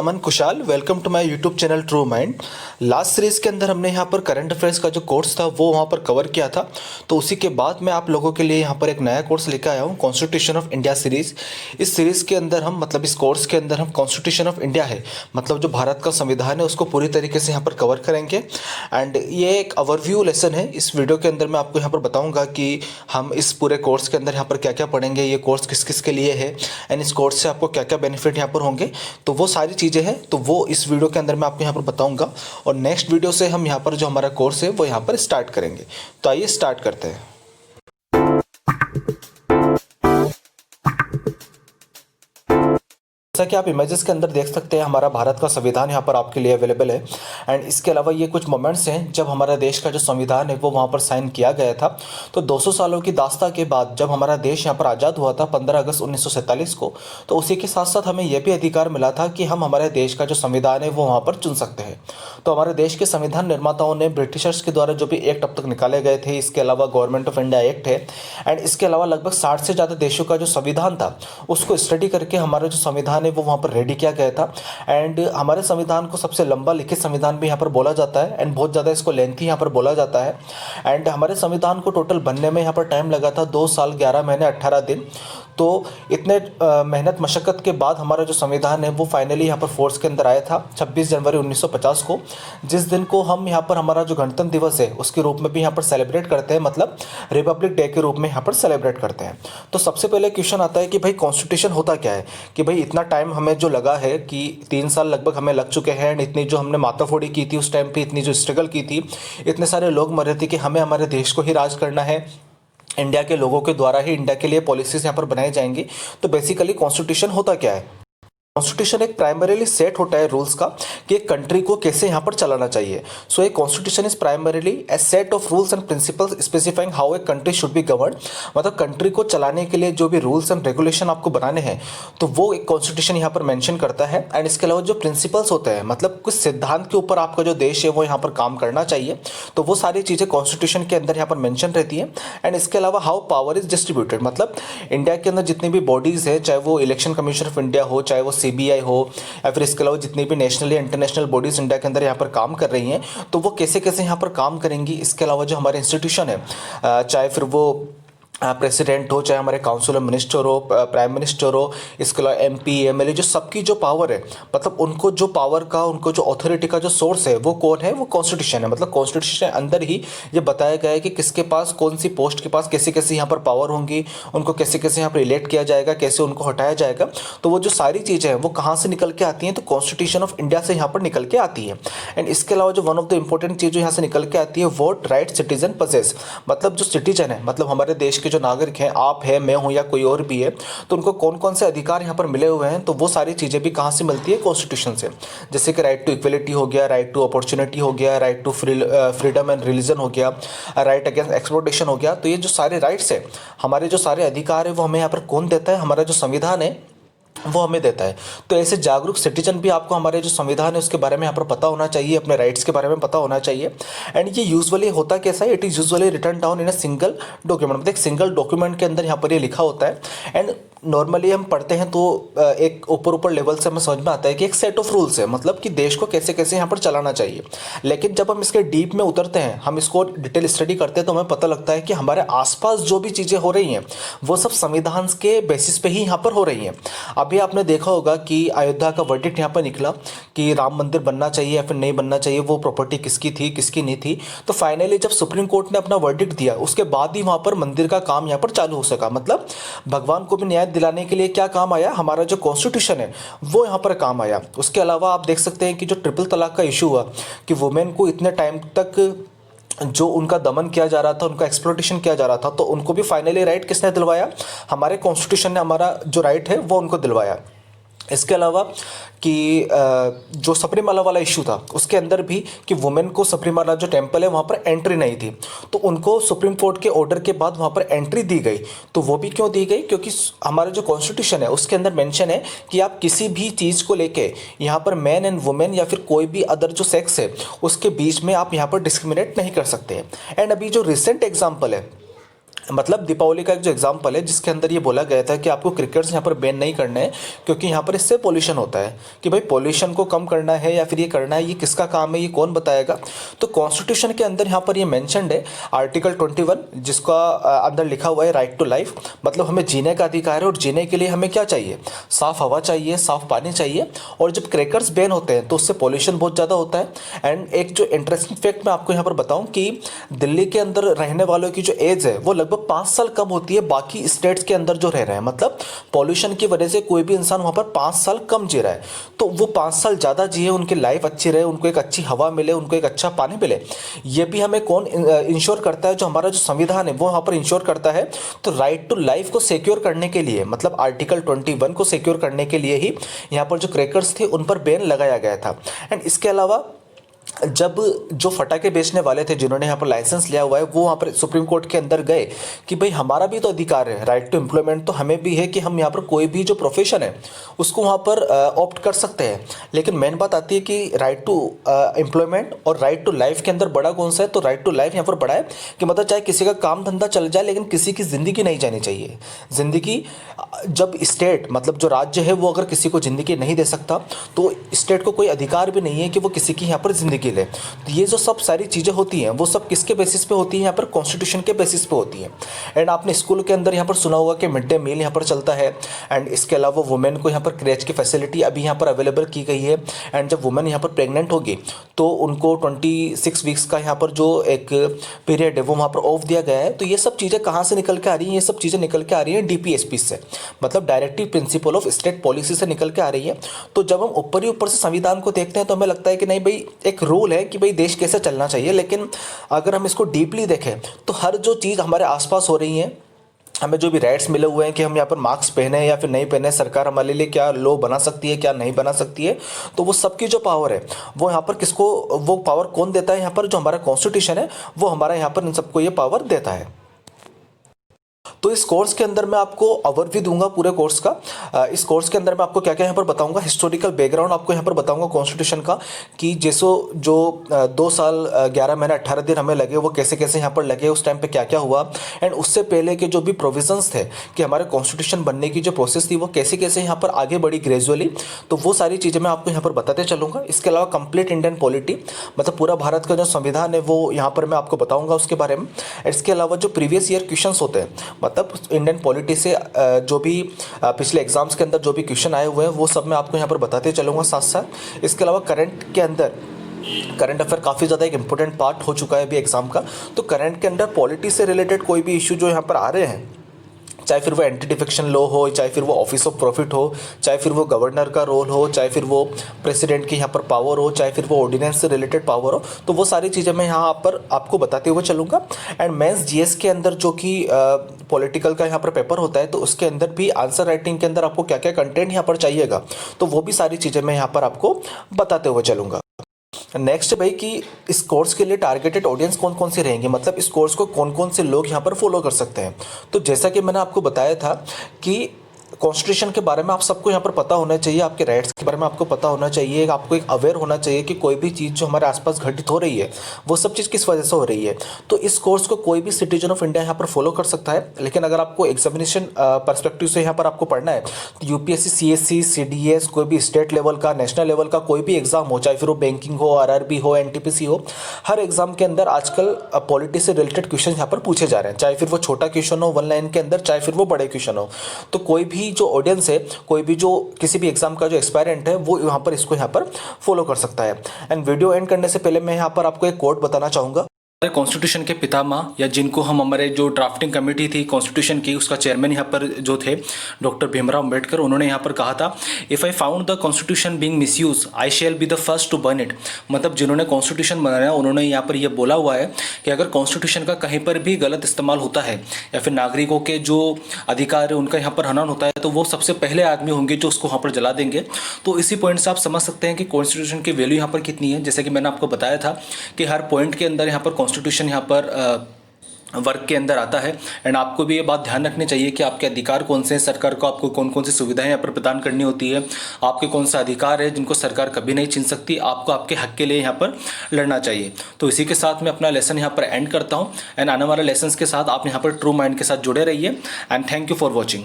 Aman Kushal. Welcome to my YouTube channel true mind. Last series के अंदर हमने यहाँ पर करंट अफेयर्स का जो कोर्स था वो वहाँ पर कवर किया था। तो उसी के बाद मैं आप लोगों के लिए यहाँ पर एक नया कोर्स लेकर आया हूँ, कॉन्स्टिट्यूशन ऑफ इंडिया सीरीज़। इस सीरीज़ के अंदर हम इस कोर्स के अंदर हम कॉन्स्टिट्यूशन ऑफ इंडिया है, मतलब जो भारत का संविधान है उसको पूरी तरीके से यहाँ पर कवर करेंगे। एंड ये एक ओवरव्यू लेसन है। इस वीडियो के अंदर मैं आपको यहाँ पर बताऊँगा कि हम इस पूरे कोर्स के अंदर यहाँ पर क्या क्या पढ़ेंगे, ये कोर्स किस किस के लिए है एंड इस कोर्स से आपको क्या क्या बेनिफिट यहाँ पर होंगे। तो वो सारी चीज़ें हैं, तो वो इस वीडियो के अंदर मैं आपको यहाँ पर बताऊंगा। और नेक्स्ट वीडियो से हम यहाँ पर जो हमारा कोर्स है वो यहाँ पर स्टार्ट करेंगे। तो आइए स्टार्ट करते हैं। जैसा कि आप इमेजेस के अंदर देख सकते हैं, हमारा भारत का संविधान यहाँ पर आपके लिए अवेलेबल है। एंड इसके अलावा ये कुछ मोमेंट्स हैं जब हमारा देश का जो संविधान है वो वहाँ पर साइन किया गया था। तो 200 सालों की दास्ता के बाद जब हमारा देश यहाँ पर आज़ाद हुआ था 15 अगस्त 1947 को, तो उसी के साथ साथ हमें यह भी अधिकार मिला था कि हम हमारे देश का जो संविधान है वो वहाँ पर चुन सकते हैं। तो हमारे देश के संविधान निर्माताओं ने ब्रिटिशर्स के द्वारा जो भी एक्ट अब तक निकाले गए थे, इसके अलावा गवर्नमेंट ऑफ इंडिया एक्ट है एंड इसके अलावा लगभग 60 से ज़्यादा देशों का जो संविधान था उसको स्टडी करके हमारा जो संविधान वो वहाँ पर रेडी किया गया था। एंड हमारे संविधान को सबसे लंबा लिखित संविधान भी यहाँ पर बोला जाता है एंड बहुत ज़्यादा इसको लेंथी यहाँ पर बोला जाता है। एंड हमारे संविधान को टोटल बनने में यहाँ पर टाइम लगा था 2 साल 11 महीने 18 दिन। तो इतने मेहनत मशक्क़त के बाद हमारा जो संविधान है वो फाइनली यहाँ पर फोर्स के अंदर आया था 26 जनवरी 1950 को, जिस दिन को हम यहाँ पर हमारा जो गणतंत्र दिवस है उसके रूप में भी यहाँ पर सेलिब्रेट करते हैं, मतलब रिपब्लिक डे के रूप में यहाँ पर सेलिब्रेट करते हैं। तो सबसे पहले क्वेश्चन आता है कि भाई कॉन्स्टिट्यूशन होता क्या है, कि भाई इतना टाइम हमें जो लगा है कि 3 साल लगभग हमें लग चुके हैं एंड इतनी जो हमने माथाफोड़ी की थी उस टाइम पे, इतनी जो स्ट्रगल की थी, इतने सारे लोग मर रहे थे कि हमें हमारे देश को ही राज करना है, इंडिया के लोगों के द्वारा ही इंडिया के लिए पॉलिसीज यहाँ पर बनाई जाएंगी। तो बेसिकली कॉन्स्टिट्यूशन होता क्या है? कॉन्स्टिट्यूशन एक प्राइमरीली सेट होता है रूल्स का कि एक कंट्री को कैसे यहाँ पर चलाना चाहिए। So a constitution is primarily a set of rules and principles specifying how a country should be govern. मतलब कंट्री को चलाने के लिए जो भी रूल्स एंड रेगुलेशन आपको बनाने हैं तो वो एक कॉन्स्टिट्यूशन यहाँ पर मेंशन करता है। एंड इसके अलावा जो प्रिंसिपल्स होते हैं, मतलब कुछ सिद्धांत के ऊपर आपका जो देश है वो यहाँ पर काम करना चाहिए, तो वो सारी चीज़ें कॉन्स्टिट्यूशन के अंदर यहाँ पर मेंशन रहती है। एंड इसके अलावा हाउ पावर इज डिस्ट्रीब्यूटेड, मतलब इंडिया के अंदर जितनी भी बॉडीज़ है, चाहे वो इलेक्शन कमीशन ऑफ इंडिया हो, चाहे वो सीबीआई हो, या फिर इसके अलावा जितनी भी नेशनल या इंटरनेशनल बॉडीज इंडिया के अंदर यहाँ पर काम कर रही हैं, तो वो कैसे कैसे यहाँ पर काम करेंगी। इसके अलावा जो हमारे इंस्टीट्यूशन है, चाहे फिर वो प्रेसिडेंट हो, चाहे हमारे काउंसिल ऑफ मिनिस्टर हो, प्राइम मिनिस्टर हो, इसके अलावा एमपी एमएलए, जो सबकी जो पावर है, मतलब उनको जो पावर का, उनको जो अथॉरिटी का जो सोर्स है वो कौन है, वो कॉन्स्टिट्यूशन है। मतलब कॉन्स्टिट्यूशन के अंदर ही ये बताया गया है कि किसके पास, कौन सी पोस्ट के पास कैसे कैसे यहाँ पर पावर होंगी, उनको कैसे कैसे यहाँ पर इलेक्ट किया जाएगा, कैसे उनको हटाया जाएगा। तो वो जो सारी चीज़ें हैं वो कहाँ से निकल के आती हैं, तो कॉन्स्टिट्यूशन ऑफ इंडिया से यहाँ पर निकल के आती है। एंड इसके अलावा जो वन ऑफ द इंपॉर्टेंट चीज़ जो यहाँ से निकल के आती है, वोट राइट सिटीजन पजेस, मतलब जो सिटीजन है, मतलब हमारे देश के जो नागरिक हैं, आप है, मैं हूं या कोई और भी है, तो उनको कौन कौन से अधिकार यहाँ पर मिले हुए हैं, तो वो सारी चीज़ें भी कहाँ से मिलती है, कॉन्स्टिट्यूशन से। जैसे कि राइट टू इक्वलिटी हो गया, राइट टू अपॉर्चुनिटी हो गया, right to freedom and religion हो गया, राइट अगेंस्ट एक्सप्लॉयटेशन हो गया। तो ये जो सारे राइट्स है, हमारे जो सारे अधिकार है, वो हमें यहाँ पर कौन देता है, हमारा जो संविधान है वो हमें देता है। तो ऐसे जागरूक सिटीजन भी आपको हमारे जो संविधान है उसके बारे में यहाँ पर पता होना चाहिए, अपने राइट्स के बारे में पता होना चाहिए। एंड ये यूजुअली होता कैसा है, it is usually written down in a single document, मतलब एक सिंगल डॉक्यूमेंट के अंदर यहाँ पर ये लिखा होता है। एंड नॉर्मली हम पढ़ते हैं तो एक ऊपर लेवल से हमें समझ में आता है कि एक सेट ऑफ रूल्स है, मतलब कि देश को कैसे कैसे यहाँ पर चलाना चाहिए। लेकिन जब हम इसके डीप में उतरते हैं, हम इसको डिटेल स्टडी करते हैं, तो हमें पता लगता है कि हमारे आसपास जो भी चीज़ें हो रही हैं वो सब संविधान के बेसिस पे ही यहाँ पर हो रही हैं। अभी आपने देखा होगा कि अयोध्या का वर्डिक्ट यहाँ पर निकला कि राम मंदिर बनना चाहिए या फिर नहीं बनना चाहिए, वो प्रॉपर्टी किसकी थी किसकी नहीं थी। तो फाइनली जब सुप्रीम कोर्ट ने अपना वर्डिक्ट दिया उसके बाद ही वहाँ पर मंदिर का काम यहाँ पर चालू हो सका। मतलब भगवान को भी न्याय दिलाने के लिए क्या काम आया, हमारा जो कॉन्स्टिट्यूशन है वो यहाँ पर काम आया। उसके अलावा आप देख सकते हैं कि जो ट्रिपल तलाक का इशू हुआ कि वुमेन को इतने टाइम तक जो उनका दमन किया जा रहा था, उनका एक्सप्लॉयटेशन किया जा रहा था, तो उनको भी फाइनली राइट किसने दिलवाया, हमारे कॉन्स्टिट्यूशन ने हमारा जो राइट है वो उनको दिलवाया। इसके अलावा कि जो सबरीमाला वाला इशू था उसके अंदर भी कि वुमेन को सबरीमाला जो टेंपल है वहाँ पर एंट्री नहीं थी, तो उनको सुप्रीम कोर्ट के ऑर्डर के बाद वहाँ पर एंट्री दी गई। तो वो भी क्यों दी गई, क्योंकि हमारा जो कॉन्स्टिट्यूशन है उसके अंदर मेंशन है कि आप किसी भी चीज़ को लेके यहाँ पर मैन एंड वुमेन या फिर कोई भी अदर जो सेक्स है उसके बीच में आप यहाँ पर डिस्क्रिमिनेट नहीं कर सकते। एंड अभी जो रिसेंट एग्जाम्पल है मतलब दीपावली का एक जो एग्जाम्पल है जिसके अंदर ये बोला गया था कि आपको क्रिकेट्स यहाँ पर बैन नहीं करने हैं क्योंकि यहाँ पर इससे पोल्यूशन होता है, कि भाई पोल्यूशन को कम करना है या फिर ये करना है, ये किसका काम है, ये कौन बताएगा। तो कॉन्स्टिट्यूशन के अंदर यहाँ पर ये मेंशन्ड है आर्टिकल 21, जिसका अंदर लिखा हुआ है राइट टू लाइफ, मतलब हमें जीने का अधिकार है और जीने के लिए हमें क्या चाहिए, साफ हवा चाहिए, साफ पानी चाहिए। और जब क्रैकर्स बैन होते हैं तो उससे पोल्यूशन बहुत ज़्यादा होता है। एंड एक जो इंटरेस्टिंग फैक्ट मैं आपको यहाँ पर बताऊँ कि दिल्ली के अंदर रहने वालों की जो एज है वो लगभग 5 साल कम होती है बाकी स्टेट्स के अंदर जो रह रहे हैं, मतलब पॉल्यूशन की वजह से कोई भी इंसान वहाँ पर 5 साल कम जी रहा है। तो वो 5 साल ज़्यादा जिए, उनकी लाइफ अच्छी रहे, उनको एक अच्छी हवा मिले, उनको एक अच्छा पानी मिले, ये भी हमें कौन इंश्योर करता है, जो हमारा जो संविधान है वो वहाँ पर इंश्योर करता है। तो राइट टू लाइफ को सिक्योर करने के लिए, मतलब आर्टिकल 21 को सिक्योर करने के लिए ही यहाँ पर जो क्रैकर्स थे उन पर बैन लगाया गया था। एंड इसके अलावा जब जो फटाके बेचने वाले थे जिन्होंने यहाँ पर लाइसेंस लिया हुआ है वो वहाँ पर सुप्रीम कोर्ट के अंदर गए कि भाई हमारा भी तो अधिकार है, राइट टू एम्प्लॉयमेंट तो हमें भी है कि हम यहाँ पर कोई भी जो प्रोफेशन है उसको वहाँ पर ऑप्ट कर सकते हैं। लेकिन मेन बात आती है कि राइट टू एम्प्लॉयमेंट और राइट टू लाइफ के अंदर बड़ा कौन सा है, तो राइट टू लाइफ यहाँ पर बड़ा है कि मतलब चाहे किसी का काम धंधा चल जाए लेकिन किसी की ज़िंदगी नहीं जानी चाहिए। ज़िंदगी जब स्टेट मतलब जो राज्य है वो अगर किसी को ज़िंदगी नहीं दे सकता तो स्टेट को कोई अधिकार भी नहीं है कि वो किसी की यहाँ पर ज़िंदगी ले। तो ये जो सब सारी चीज़ें होती हैं वो सब किसके बेसिस पे होती हैं, यहाँ पर कॉन्स्टिट्यूशन के बेसिस पे होती हैं। एंड आपने स्कूल के अंदर यहाँ पर सुना होगा कि मिड डे मील यहाँ पर चलता है। एंड इसके अलावा वुमेन को यहाँ पर क्रेच की फैसिलिटी अभी यहाँ पर अवेलेबल की गई है। एंड जब वुमेन यहाँ पर प्रेग्नेंट होगी तो उनको 26 वीक्स का यहाँ पर जो एक पीरियड है वो वहाँ पर ऑफ दिया गया है। तो ये सब चीज़ें कहाँ से निकल के आ रही हैं, ये सब चीज़ें निकल के आ रही हैं DPSP से, मतलब directive principle of state policy से निकल के आ रही है। तो जब हम ऊपर ही ऊपर से संविधान को देखते हैं तो हमें लगता है कि नहीं भाई एक रूल है कि भाई देश कैसे चलना चाहिए। लेकिन अगर हम इसको डीपली देखें तो हर जो चीज़ हमारे आसपास हो रही है, हमें जो भी राइट्स मिले हुए हैं कि हम यहाँ पर मास्क पहने या फिर नहीं पहने, सरकार हमारे लिए क्या लॉ बना सकती है क्या नहीं बना सकती है, तो वो सबकी जो पावर है वो यहाँ पर किसको, वो पावर कौन देता है, यहाँ पर जो हमारा कॉन्स्टिट्यूशन है वो हमारा यहाँ पर इन सबको ये पावर देता है। तो इस कोर्स के अंदर मैं आपको ओवरव्यू दूंगा पूरे कोर्स का। इस कोर्स के अंदर मैं आपको क्या क्या यहाँ पर बताऊंगा, हिस्टोरिकल बैकग्राउंड आपको यहाँ पर बताऊंगा कॉन्स्टिट्यूशन का, कि जैसो जो 2 साल 11 महीने 18 दिन हमें लगे वो कैसे कैसे यहाँ पर लगे, उस टाइम पे क्या क्या हुआ। एंड उससे पहले के जो भी प्रोविजंस थे कि हमारे कॉन्स्टिट्यूशन बनने की जो प्रोसेस थी वो कैसे कैसे यहाँ पर आगे बढ़ी ग्रेजुअली, तो वो सारी चीज़ें मैं आपको यहाँ पर बताते चलूँगा। इसके अलावा कंप्लीट इंडियन पॉलिटी, मतलब पूरा भारत का जो संविधान है वो यहाँ पर मैं आपको बताऊँगा उसके बारे में। इसके अलावा जो प्रीवियस ईयर क्वेश्चन होते हैं, मतलब इंडियन पॉलिटी से जो भी पिछले एग्जाम्स के अंदर जो भी क्वेश्चन आए हुए हैं वो सब मैं आपको यहाँ पर बताते चलूँगा साथ साथ। इसके अलावा करंट के अंदर करंट अफेयर काफ़ी ज़्यादा एक इंपॉर्टेंट पार्ट हो चुका है अभी एग्जाम का। तो करंट के अंदर पॉलिटी से रिलेटेड कोई भी इशू जो यहाँ पर आ रहे हैं, चाहे फिर वो एंटी डिफेक्शन लॉ हो, चाहे फिर वो ऑफिस ऑफ प्रॉफिट हो, चाहे फिर वो गवर्नर का रोल हो, चाहे फिर वो प्रेसिडेंट की यहाँ पर पावर हो, चाहे फिर वो ऑर्डिनेंस से रिलेटेड पावर हो, तो वो सारी चीज़ें मैं यहाँ पर आपको बताते हुए चलूँगा। एंड मेंस जीएस के अंदर जो कि पॉलिटिकल का यहाँ पर पेपर होता है तो उसके अंदर भी आंसर राइटिंग के अंदर आपको क्या क्या कंटेंट यहाँ पर चाहिएगा, तो वो भी सारी चीज़ें मैं यहाँ पर आपको बताते हुए चलूँगा। नेक्स्ट भाई कि इस कोर्स के लिए टारगेटेड ऑडियंस कौन कौन से रहेंगे, मतलब इस कोर्स को कौन कौन से लोग यहाँ पर फॉलो कर सकते हैं। तो जैसा कि मैंने आपको बताया था कि कॉन्स्टिट्यूशन के बारे में आप सबको यहाँ पर पता होना चाहिए, आपके राइट्स के बारे में आपको पता होना चाहिए, आपको एक अवेयर होना चाहिए कि कोई भी चीज़ जो हमारे आसपास घटित हो रही है वो सब चीज़ किस वजह से हो रही है। तो इस कोर्स को कोई भी सिटीजन ऑफ इंडिया यहाँ पर फॉलो कर सकता है। लेकिन अगर आपको एग्जामिनेशन परस्पेक्टिव से यहाँ पर आपको पढ़ना है तो यूपीएससी, सीएससी, सीडीएस, कोई भी स्टेट लेवल का, नेशनल लेवल का कोई भी एग्जाम हो, चाहे फिर वो बैंकिंग हो, आरआरबी हो, एनटीपीसी हो, हर एग्जाम के अंदर आजकल पॉलिटी से रिलेटेड क्वेश्चन यहाँ पर पूछे जा रहे हैं, चाहे फिर वो छोटा क्वेश्चन हो 1 लाइन के अंदर, चाहे फिर वो बड़े क्वेश्चन हो। तो कोई भी जो ऑडियंस है, कोई भी जो किसी भी एग्जाम का जो एक्सपायरेंट है वो यहाँ पर इसको यहाँ पर फॉलो कर सकता है। एंड वीडियो एंड करने से पहले मैं यहाँ पर आपको एक कोट बताना चाहूँगा। हमारे कॉन्स्टिट्यूशन के पितामह, या जिनको हम हमारे जो ड्राफ्टिंग कमेटी थी कॉन्स्टिट्यूशन की उसका चेयरमैन यहाँ पर जो थे डॉक्टर भीमराव अंबेडकर, उन्होंने यहाँ पर कहा था, if I found the constitution being misuse I shall be the first to burn it. मतलब जिन्होंने कॉन्स्टिट्यूशन बनाया उन्होंने यहाँ पर यह बोला हुआ है कि अगर कॉन्स्टिट्यूशन का कहीं पर भी गलत इस्तेमाल होता है या फिर नागरिकों के जो अधिकार है उनका यहाँ पर हनन होता है तो वो सबसे पहले आदमी होंगे जो उसको वहाँ पर जला देंगे। तो इसी पॉइंट से आप समझ सकते हैं कि कॉन्स्टिट्यूशन की वैल्यू यहाँ पर कितनी है। जैसे कि मैंने आपको बताया था कि हर पॉइंट के अंदर यहाँ पर कॉन्स्टिट्यूशन यहाँ पर वर्क के अंदर आता है। एंड आपको भी ये बात ध्यान रखनी चाहिए कि आपके अधिकार कौन से हैं, सरकार को आपको कौन कौन सी सुविधाएं यहाँ पर प्रदान करनी होती है, आपके कौन सा अधिकार है जिनको सरकार कभी नहीं छीन सकती, आपको आपके हक के लिए यहाँ पर लड़ना चाहिए। तो इसी के साथ मैं अपना लेसन यहाँ पर एंड करता हूँ। एंड आने वाले लेसन्स के साथ आप यहाँ पर ट्रू माइंड के साथ जुड़े रहिए। And thank you for watching.